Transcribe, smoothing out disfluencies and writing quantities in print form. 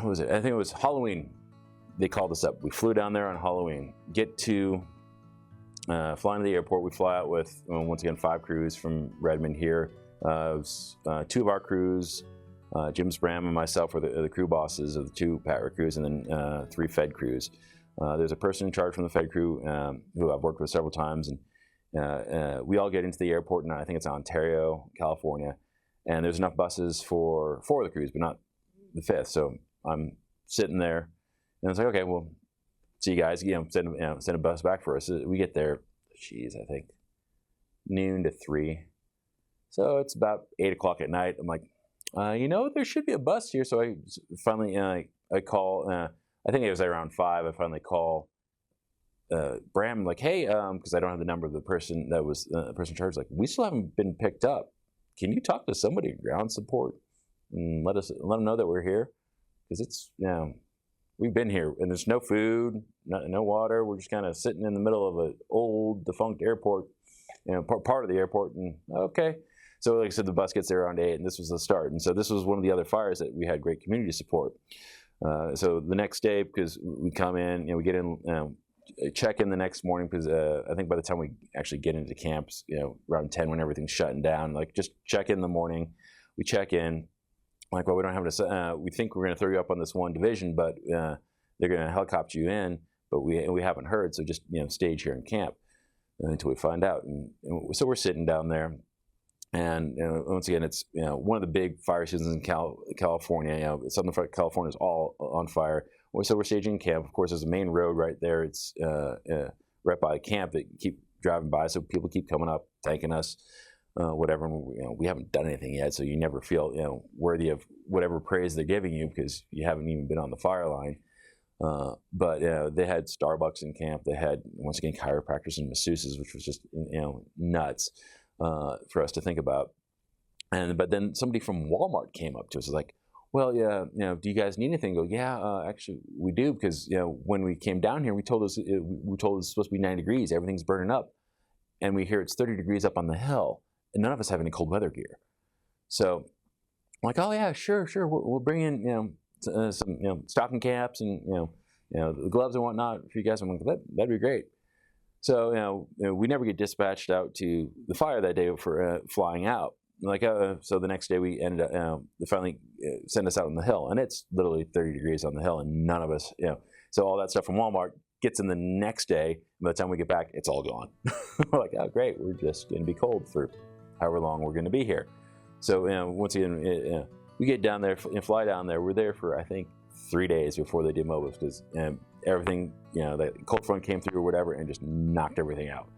what was it? I think it was Halloween. They called us up. We flew down there on Halloween. Get to fly into the airport. We fly out with, once again, 5 crews from Redmond here. 2 of our crews, Jim Spram and myself, were the crew bosses of the 2 Patric crews, and then 3 Fed crews. There's a person in charge from the Fed crew who I've worked with several times, and we all get into the airport, and I think it's Ontario, California, and there's enough buses for 4 of the crews, but not the 5th. So I'm sitting there, and it's like, okay, well, see you guys, send a bus back for us. We get there, I think noon to 3. So it's about 8 o'clock at night. I'm like, there should be a bus here. So I finally, I call, I think it was around 5, I finally call Bram, like, hey, because I don't have the number of the person that was the person in charge. Like, we still haven't been picked up. Can you talk to somebody, ground support, and let them know that we're here? Because it's, we've been here, and there's no food, no water. We're just kind of sitting in the middle of an old, defunct airport, part of the airport. And okay. So like I said, the bus gets there around 8, and this was the start. And so this was one of the other fires that we had great community support. So the next day, because we come in, we get in, check in the next morning, because I think by the time we actually get into camps, around 10 when everything's shutting down, like just check in the morning. We check in, like, well, we don't have we think we're going to throw you up on this one division, but they're going to helicopter you in, but we haven't heard, so just stage here in camp until we find out. And so we're sitting down there. And once again, it's one of the big fire seasons in California. Southern California is all on fire. So we're staging camp. Of course, there's a main road right there. It's right by the camp that you keep driving by, so people keep coming up, thanking us, whatever. And we haven't done anything yet, so you never feel worthy of whatever praise they're giving you, because you haven't even been on the fire line. But they had Starbucks in camp. They had, once again, chiropractors and masseuses, which was just nuts. For us to think about. But then somebody from Walmart came up to us, like, well, yeah, do you guys need anything? I go, yeah, actually we do, because when we came down here, we told us it's supposed to be 9 degrees, everything's burning up, and we hear it's 30 degrees up on the hill, and none of us have any cold weather gear. So I'm like, oh yeah, sure, we'll bring in some stocking caps and the gloves and whatnot for you guys. I'm like, that'd be great. So we never get dispatched out to the fire that day for flying out. Like so the next day we ended up they finally send us out on the hill, and it's literally 30 degrees on the hill, and none of us so all that stuff from Walmart gets in the next day. By the time we get back, it's all gone. We're like, oh great, we're just going to be cold for however long we're going to be here. So once again, we get down there and fly down there. We're there for I think 3 days before they demobilized, because everything, the cold front came through or whatever and just knocked everything out.